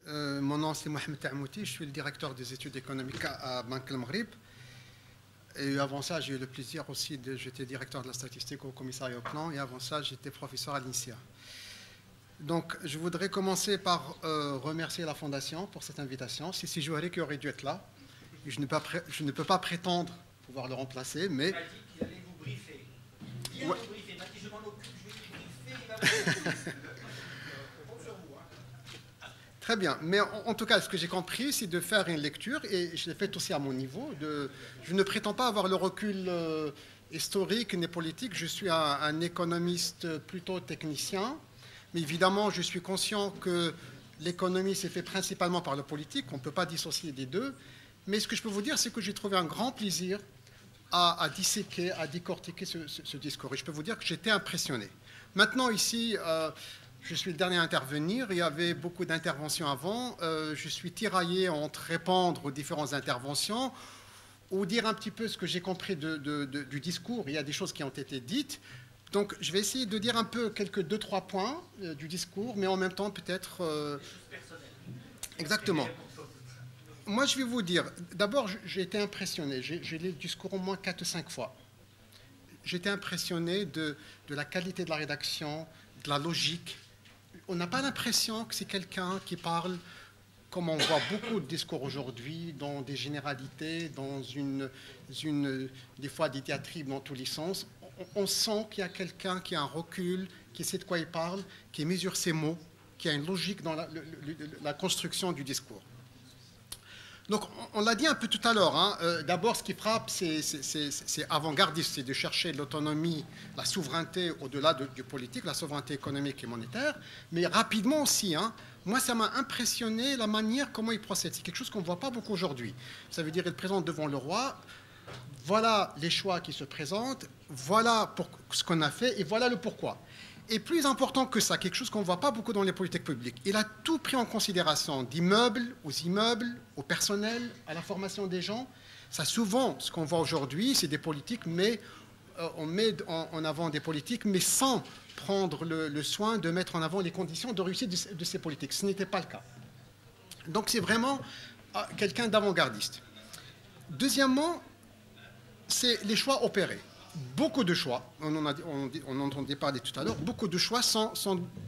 Mon nom c'est Mohamed Taamouti, je suis le directeur des études économiques à Banque El Maghrib. Et avant ça, j'ai eu le plaisir aussi j'étais directeur de la statistique au commissariat au plan, et avant ça, j'étais professeur à l'INSIA. Donc, je voudrais commencer par remercier la Fondation pour cette invitation. C'est si Jouhari qui aurait dû être là. Je ne peux pas prétendre pouvoir le remplacer, mais... Il m'a dit qu'il allait vous briefer. Il va vous briefer. Il m'a dit, je m'en occupe, je vais vous briefer, il va vous briefer. Très bien, mais en tout cas, ce que j'ai compris, c'est de faire une lecture, et je l'ai fait aussi à mon niveau. Je ne prétends pas avoir le recul historique ni politique, je suis un économiste plutôt technicien, mais évidemment, je suis conscient que l'économie s'est fait principalement par le politique, on ne peut pas dissocier des deux, mais ce que je peux vous dire, c'est que j'ai trouvé un grand plaisir à disséquer, à décortiquer ce discours, et je peux vous dire que j'étais impressionné. Maintenant, ici... je suis le dernier à intervenir. Il y avait beaucoup d'interventions avant. Je suis tiraillé entre répondre aux différentes interventions ou dire un petit peu ce que j'ai compris du discours. Il y a des choses qui ont été dites. Donc, je vais essayer de dire un peu quelques 2-3 points du discours, mais en même temps, peut-être... Exactement. Moi, je vais vous dire, d'abord, j'ai été impressionné. J'ai lu le discours au moins 4 ou 5 fois. J'étais impressionné de la qualité de la rédaction, de la logique. On n'a pas l'impression que c'est quelqu'un qui parle, comme on voit beaucoup de discours aujourd'hui, dans des généralités, des fois des diatribes dans tous les sens. On sent qu'il y a quelqu'un qui a un recul, qui sait de quoi il parle, qui mesure ses mots, qui a une logique dans la construction du discours. Donc, on l'a dit un peu tout à l'heure, hein. D'abord, ce qui frappe, c'est avant-gardiste, c'est de chercher l'autonomie, la souveraineté au-delà du politique, la souveraineté économique et monétaire, mais rapidement aussi, hein. Moi, ça m'a impressionné la manière comment il procède. C'est quelque chose qu'on ne voit pas beaucoup aujourd'hui. Ça veut dire qu'il présente devant le roi, voilà les choix qui se présentent, voilà ce qu'on a fait et voilà le pourquoi. Et plus important que ça, quelque chose qu'on ne voit pas beaucoup dans les politiques publiques, il a tout pris en considération, d'immeubles aux immeubles, au personnel, à la formation des gens. Ça, souvent, ce qu'on voit aujourd'hui, c'est des politiques, mais on met en avant des politiques, mais sans prendre le soin de mettre en avant les conditions de réussite de ces politiques. Ce n'était pas le cas. Donc, c'est vraiment quelqu'un d'avant-gardiste. Deuxièmement, c'est les choix opérés. Beaucoup de choix, on entendait parler tout à l'heure, beaucoup de choix sont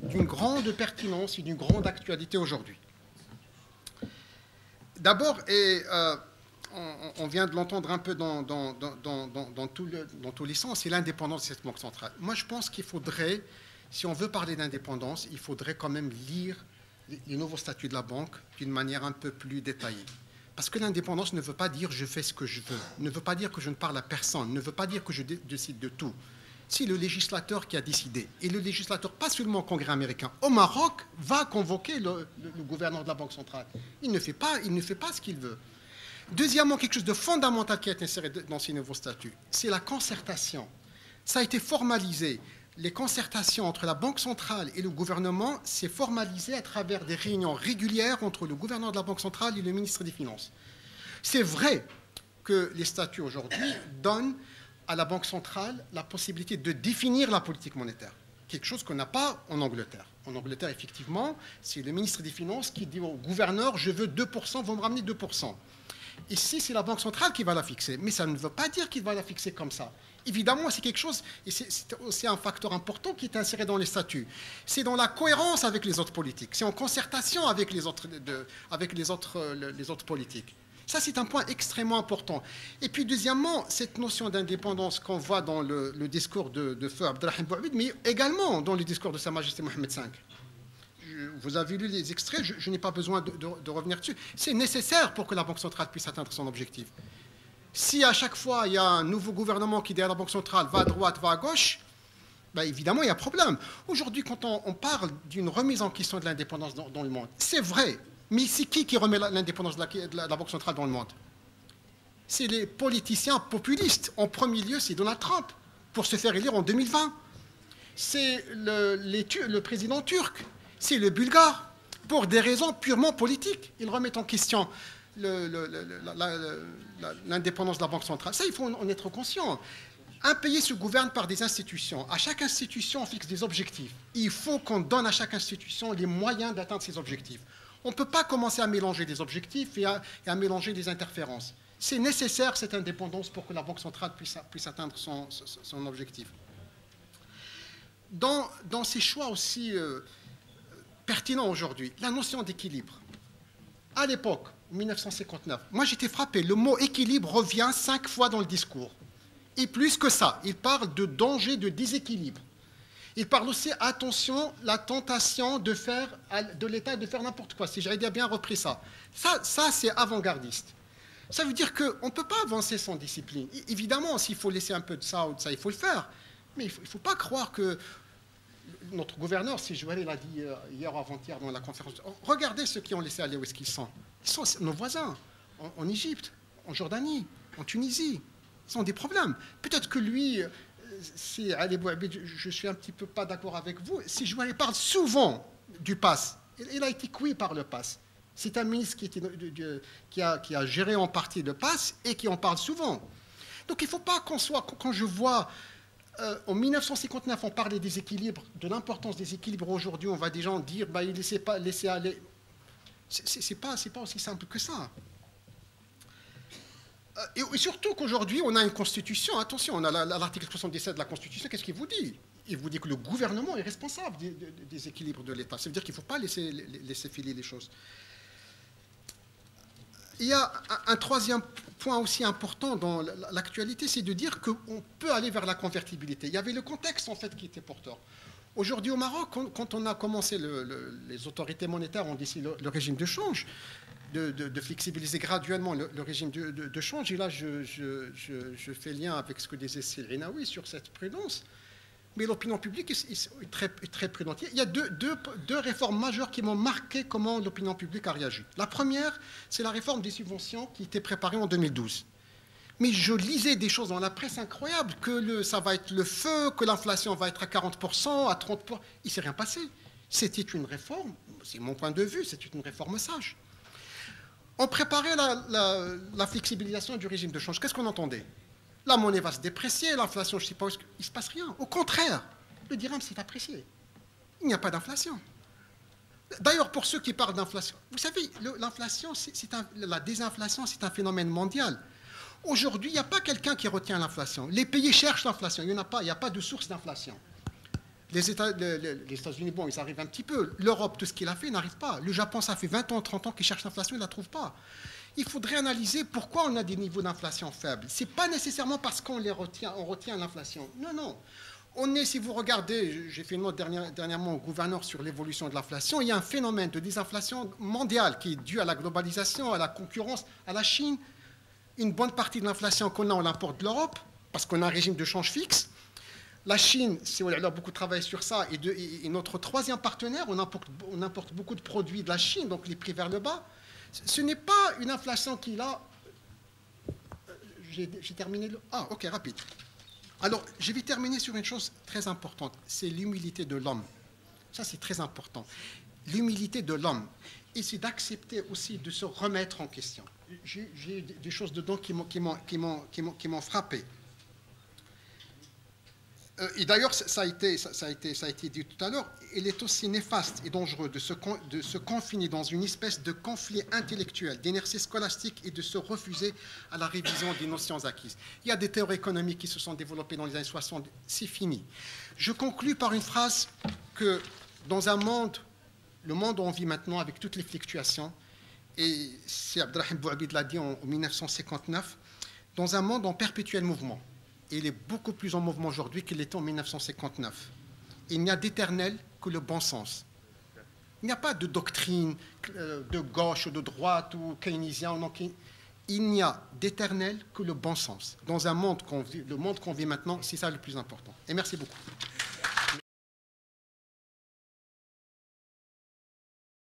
d'une grande pertinence et d'une grande actualité aujourd'hui. D'abord, et on vient de l'entendre un peu dans tous les sens, c'est l'indépendance de cette banque centrale. Moi, je pense qu'il faudrait, si on veut parler d'indépendance, il faudrait quand même lire les nouveaux statuts de la banque d'une manière un peu plus détaillée. Parce que l'indépendance ne veut pas dire je fais ce que je veux, ne veut pas dire que je ne parle à personne, ne veut pas dire que je décide de tout. C'est le législateur qui a décidé. Et le législateur, pas seulement au Congrès américain, au Maroc, va convoquer le gouverneur de la Banque centrale. Il ne fait pas ce qu'il veut. Deuxièmement, quelque chose de fondamental qui a été inséré dans ces nouveaux statuts, c'est la concertation. Ça a été formalisé. Les concertations entre la Banque centrale et le gouvernement, c'est formalisé à travers des réunions régulières entre le gouverneur de la Banque centrale et le ministre des Finances. C'est vrai que les statuts aujourd'hui donnent à la Banque centrale la possibilité de définir la politique monétaire, quelque chose qu'on n'a pas en Angleterre. En Angleterre, effectivement, c'est le ministre des Finances qui dit au gouverneur « je veux 2%, vous me ramenez 2%. » Ici, c'est la Banque centrale qui va la fixer, mais ça ne veut pas dire qu'il va la fixer comme ça. Évidemment, c'est quelque chose, et c'est aussi un facteur important qui est inséré dans les statuts. C'est dans la cohérence avec les autres politiques, c'est en concertation avec les autres politiques. Ça, c'est un point extrêmement important. Et puis, deuxièmement, cette notion d'indépendance qu'on voit dans le discours de Feu Abdelrahim Bouaoud, mais également dans le discours de Sa Majesté Mohamed V. Vous avez lu les extraits, je n'ai pas besoin de revenir dessus. C'est nécessaire pour que la Banque centrale puisse atteindre son objectif. Si à chaque fois, il y a un nouveau gouvernement qui, derrière la Banque centrale, va à droite, va à gauche, ben évidemment, il y a problème. Aujourd'hui, quand on parle d'une remise en question de l'indépendance dans le monde, c'est vrai, mais c'est qui remet l'indépendance de la Banque centrale dans le monde? C'est les politiciens populistes. En premier lieu, c'est Donald Trump, pour se faire élire en 2020. C'est le président turc. C'est le bulgare, pour des raisons purement politiques. Ils remettent en question l'indépendance de la Banque centrale. Ça, il faut en être conscient. Un pays se gouverne par des institutions. À chaque institution, on fixe des objectifs. Il faut qu'on donne à chaque institution les moyens d'atteindre ces objectifs. On ne peut pas commencer à mélanger des objectifs et à mélanger des interférences. C'est nécessaire, cette indépendance, pour que la Banque centrale puisse atteindre son objectif. Dans ces choix aussi pertinents aujourd'hui, la notion d'équilibre. À l'époque, 1959, moi j'étais frappé, le mot équilibre revient 5 fois dans le discours. Et plus que ça, il parle de danger de déséquilibre. Il parle aussi, attention, la tentation de l'État de faire n'importe quoi, si j'avais bien repris ça. Ça c'est avant-gardiste. Ça veut dire qu'on ne peut pas avancer sans discipline. Évidemment, s'il faut laisser un peu de ça ou de ça, il faut le faire. Mais il ne faut pas croire que notre gouverneur, si je l'a dit hier ou avant-hier dans la conférence, regardez ceux qui ont laissé aller où est-ce qu'ils sont. Ils sont nos voisins, en Égypte, en Jordanie, en Tunisie. Ils ont des problèmes. Peut-être que lui, si Ali Bouabid, je suis un petit peu pas d'accord avec vous, si je parle souvent du pass, il a été cuit par le pass. C'est un ministre qui a géré en partie le pass et qui en parle souvent. Donc il ne faut pas qu'on soit, quand je vois en 1959, on parlait des équilibres, de l'importance des équilibres. Aujourd'hui, on va des gens dire, bah, il ne laissait pas aller. C'est pas aussi simple que ça. Et surtout qu'aujourd'hui, on a une constitution. Attention, on a l'article 77 de la Constitution. Qu'est-ce qu'il vous dit? Il vous dit que le gouvernement est responsable des équilibres de l'État. Ça veut dire qu'il ne faut pas laisser filer les choses. Il y a un troisième point aussi important dans l'actualité, c'est de dire qu'on peut aller vers la convertibilité. Il y avait le contexte, en fait, qui était porteur. Aujourd'hui, au Maroc, quand on a commencé, les autorités monétaires ont décidé le régime de change, de flexibiliser graduellement le régime de change. Et là, je fais lien avec ce que disait Cyril Inaoui sur cette prudence. Mais l'opinion publique est très prudente. Il y a deux réformes majeures qui m'ont marqué comment l'opinion publique a réagi. La première, c'est la réforme des subventions qui était préparée en 2012. Mais je lisais des choses dans la presse incroyables, que ça va être le feu, que l'inflation va être à 40%, à 30%. Il ne s'est rien passé. C'était une réforme, c'est mon point de vue, c'était une réforme sage. On préparait la flexibilisation du régime de change. Qu'est-ce qu'on entendait? La monnaie va se déprécier, l'inflation, je ne sais pas, il ne se passe rien. Au contraire, le dirham s'est apprécié. Il n'y a pas d'inflation. D'ailleurs, pour ceux qui parlent d'inflation, vous savez, l'inflation, la désinflation, c'est un phénomène mondial. Aujourd'hui, il n'y a pas quelqu'un qui retient l'inflation. Les pays cherchent l'inflation. Il n'y a pas de source d'inflation. Les États-Unis, bon, ils arrivent un petit peu. L'Europe, tout ce qu'il a fait, n'arrive pas. Le Japon, ça fait 20 ans, 30 ans qu'ils cherchent l'inflation, ils ne la trouvent pas. Il faudrait analyser pourquoi on a des niveaux d'inflation faibles. Ce n'est pas nécessairement parce qu'on retient l'inflation. Non. On est, si vous regardez, j'ai fait une note dernièrement au gouverneur sur l'évolution de l'inflation, il y a un phénomène de désinflation mondiale qui est dû à la globalisation, à la concurrence, à la Chine. Une bonne partie de l'inflation qu'on a, on l'importe de l'Europe, parce qu'on a un régime de change fixe. La Chine, on a beaucoup travaillé sur ça, et notre troisième partenaire, on importe beaucoup de produits de la Chine, donc les prix vers le bas. Ce n'est pas une inflation qui, là... J'ai terminé... Ah, ok, rapide. Alors, je vais terminer sur une chose très importante, c'est l'humilité de l'homme. Ça, c'est très important. L'humilité de l'homme. Et c'est d'accepter aussi de se remettre en question. J'ai des choses dedans qui m'ont frappé. Et d'ailleurs, ça a été dit tout à l'heure, il est aussi néfaste et dangereux de se confiner dans une espèce de conflit intellectuel, d'inertie scolastique et de se refuser à la révision des notions acquises. Il y a des théories économiques qui se sont développées dans les années 60, c'est fini. Je conclus par une phrase que dans le monde où on vit maintenant avec toutes les fluctuations, et c'est Abdelrahim Bouabid l'a dit en 1959, dans un monde en perpétuel mouvement. Il est beaucoup plus en mouvement aujourd'hui qu'il l'était en 1959. Il n'y a d'éternel que le bon sens. Il n'y a pas de doctrine de gauche ou de droite ou keynésien. Il n'y a d'éternel que le bon sens. Dans le monde qu'on vit maintenant, c'est ça le plus important. Et merci beaucoup.